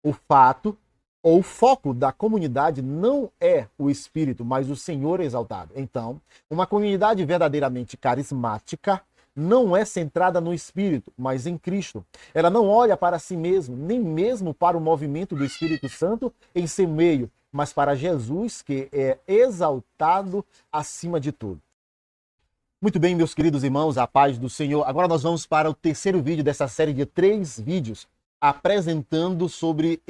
O fato ou o foco da comunidade não é o espírito, mas o Senhor exaltado. Então, uma comunidade verdadeiramente carismática não é centrada no espírito, mas em Cristo. Ela não olha para si mesma, nem mesmo para o movimento do Espírito Santo em seu meio, mas para Jesus, que é exaltado acima de tudo. Muito bem, meus queridos irmãos, a paz do Senhor. Agora nós vamos para o terceiro vídeo dessa série de 3 vídeos apresentando sobre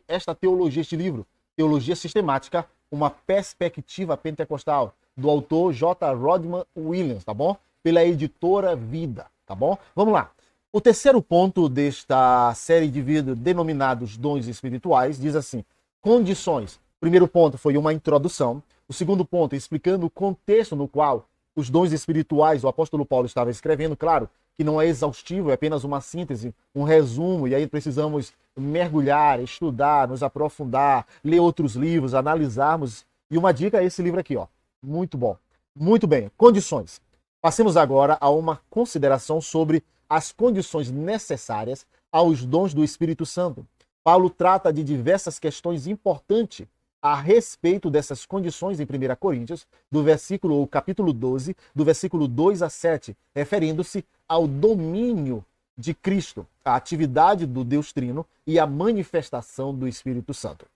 esta teologia, este livro, Teologia Sistemática, uma perspectiva pentecostal, do autor J. Rodman Williams, tá bom? Pela editora Vida, tá bom? Vamos lá. O terceiro ponto desta série de vídeos denominados dons espirituais diz assim: condições. O primeiro ponto foi uma introdução. O segundo ponto, explicando o contexto no qual os dons espirituais, o apóstolo Paulo estava escrevendo, claro, que não é exaustivo, é apenas uma síntese, um resumo, e aí precisamos mergulhar, estudar, nos aprofundar, ler outros livros, analisarmos. E uma dica é esse livro aqui, ó. Muito bom. Muito bem. Condições. Passemos agora a uma consideração sobre as condições necessárias aos dons do Espírito Santo. Paulo trata de diversas questões importantes a respeito dessas condições em 1 Coríntios, do versículo, ou capítulo 12, do versículo 2 a 7, referindo-se ao domínio de Cristo, a atividade do Deus Trino e a manifestação do Espírito Santo.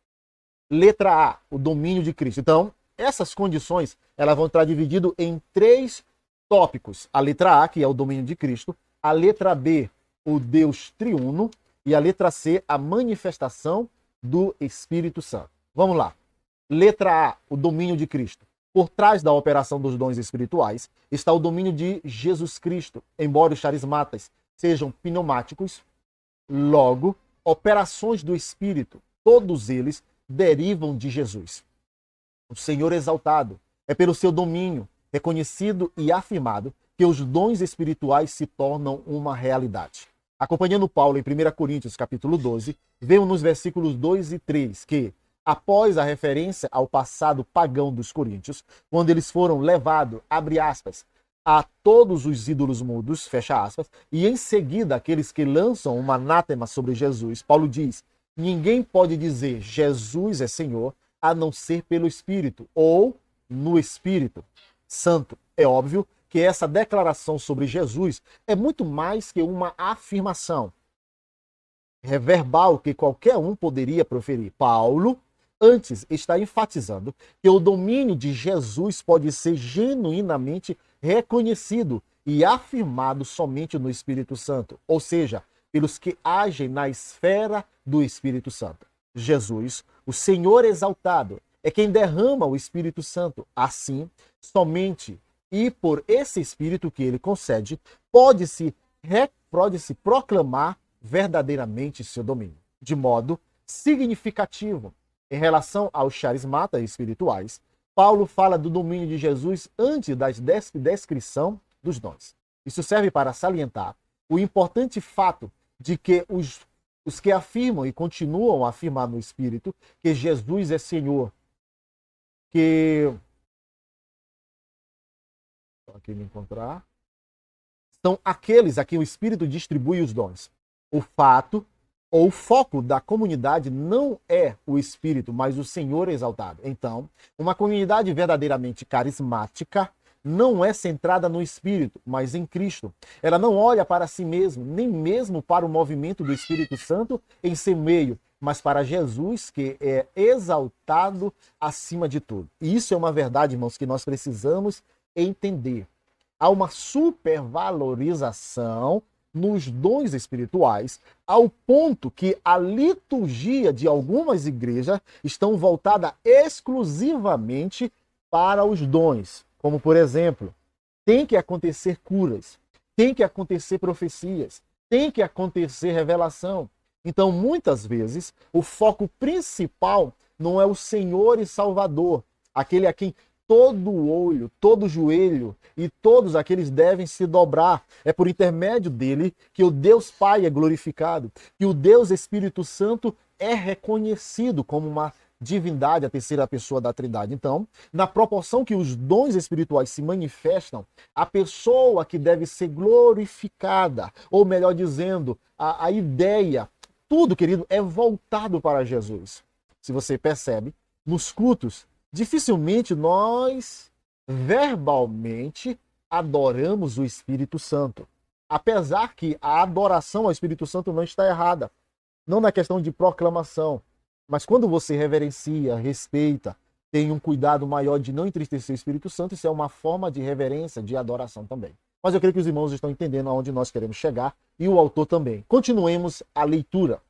Letra A, o domínio de Cristo. Então, essas condições, elas vão estar divididas em 3 tópicos. A letra A, que é o domínio de Cristo, a letra B, o Deus Triuno, e a letra C, a manifestação do Espírito Santo. Vamos lá. Letra A, o domínio de Cristo. Por trás da operação dos dons espirituais está o domínio de Jesus Cristo, embora os carismatas sejam pneumáticos, logo, operações do Espírito, todos eles derivam de Jesus. O Senhor exaltado é pelo seu domínio, reconhecido e afirmado, que os dons espirituais se tornam uma realidade. Acompanhando Paulo em 1 Coríntios capítulo 12, vemos nos versículos 2 e 3 que, após a referência ao passado pagão dos coríntios, quando eles foram levados, abre aspas, a todos os ídolos mudos, fecha aspas, e em seguida aqueles que lançam uma anátema sobre Jesus, Paulo diz: ninguém pode dizer Jesus é Senhor a não ser pelo Espírito ou no Espírito Santo. É óbvio que essa declaração sobre Jesus é muito mais que uma afirmação verbal que qualquer um poderia proferir. Paulo antes está enfatizando que o domínio de Jesus pode ser genuinamente reconhecido e afirmado somente no Espírito Santo, ou seja, pelos que agem na esfera do Espírito Santo. Jesus, o Senhor exaltado, é quem derrama o Espírito Santo. Assim, somente e por esse Espírito que ele concede, pode-se proclamar verdadeiramente seu domínio, de modo significativo. Em relação aos carismatas espirituais, Paulo fala do domínio de Jesus antes da descrição dos dons. Isso serve para salientar o importante fato de que os que afirmam e continuam a afirmar no Espírito que Jesus é Senhor, que... aqui me encontrar... são aqueles a quem o Espírito distribui os dons. O fato ou o foco da comunidade não é o Espírito, mas o Senhor exaltado. Então, uma comunidade verdadeiramente carismática não é centrada no Espírito, mas em Cristo. Ela não olha para si mesma, nem mesmo para o movimento do Espírito Santo em seu meio, mas para Jesus, que é exaltado acima de tudo. E isso é uma verdade, irmãos, que nós precisamos entender. Há uma supervalorização nos dons espirituais, ao ponto que a liturgia de algumas igrejas estão voltada exclusivamente para os dons. Como, por exemplo, tem que acontecer curas, tem que acontecer profecias, tem que acontecer revelação. Então, muitas vezes, o foco principal não é o Senhor e Salvador, aquele a quem todo olho, todo joelho e todos aqueles devem se dobrar. É por intermédio dele que o Deus Pai é glorificado, que o Deus Espírito Santo é reconhecido como uma divindade, a terceira pessoa da Trindade. Então, na proporção que os dons espirituais se manifestam, a pessoa que deve ser glorificada, ou melhor dizendo, a ideia tudo, querido, é voltado para Jesus. Se você percebe, nos cultos, dificilmente nós verbalmente adoramos o Espírito Santo. Apesar que a adoração ao Espírito Santo não está errada. Não na questão de proclamação, mas quando você reverencia, respeita, tem um cuidado maior de não entristecer o Espírito Santo, isso é uma forma de reverência, de adoração também. Mas eu creio que os irmãos estão entendendo aonde nós queremos chegar e o autor também. Continuemos a leitura.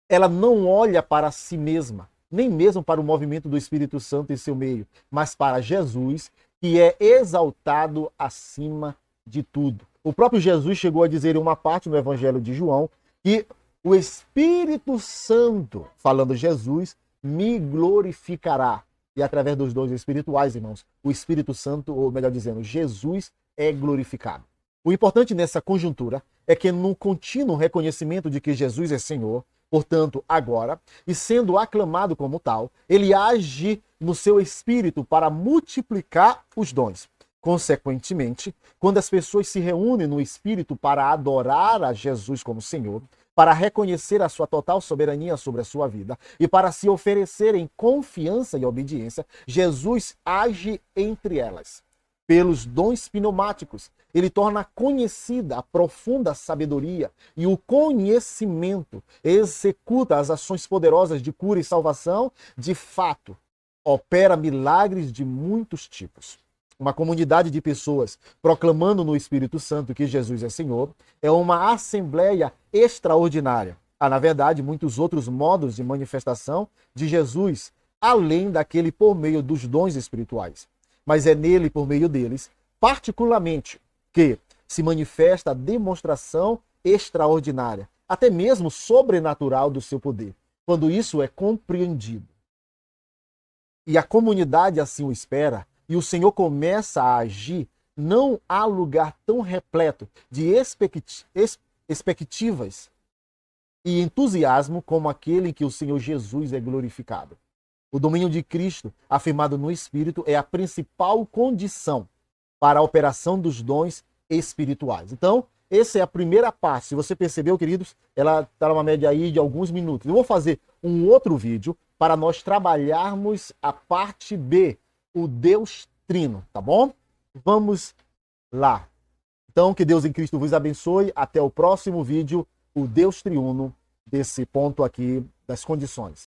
Ela não olha para si mesma, nem mesmo para o movimento do Espírito Santo em seu meio, mas para Jesus, que é exaltado acima de tudo. O próprio Jesus chegou a dizer em uma parte no Evangelho de João que o Espírito Santo, falando Jesus, me glorificará. E através dos dons espirituais, irmãos, o Espírito Santo, ou melhor dizendo, Jesus é glorificado. O importante nessa conjuntura é que no contínuo reconhecimento de que Jesus é Senhor, portanto, agora, e sendo aclamado como tal, ele age no seu espírito para multiplicar os dons. Consequentemente, quando as pessoas se reúnem no espírito para adorar a Jesus como Senhor, para reconhecer a sua total soberania sobre a sua vida e para se oferecer em confiança e obediência, Jesus age entre elas. Pelos dons pneumáticos, ele torna conhecida a profunda sabedoria e o conhecimento, executa as ações poderosas de cura e salvação, de fato, opera milagres de muitos tipos. Uma comunidade de pessoas proclamando no Espírito Santo que Jesus é Senhor é uma assembleia extraordinária. Há, na verdade, muitos outros modos de manifestação de Jesus, além daquele por meio dos dons espirituais. Mas é nele, por meio deles, particularmente, que se manifesta a demonstração extraordinária, até mesmo sobrenatural do seu poder, quando isso é compreendido. E a comunidade assim o espera, e o Senhor começa a agir, não há lugar tão repleto de expectativas e entusiasmo como aquele em que o Senhor Jesus é glorificado. O domínio de Cristo, afirmado no Espírito, é a principal condição para a operação dos dons espirituais. Então, essa é a primeira parte. Se você percebeu, queridos, ela está numa média aí de alguns minutos. Eu vou fazer um outro vídeo para nós trabalharmos a parte B, o Deus Trino, tá bom? Vamos lá. Então, que Deus em Cristo vos abençoe. Até o próximo vídeo, o Deus Triuno, desse ponto aqui das condições.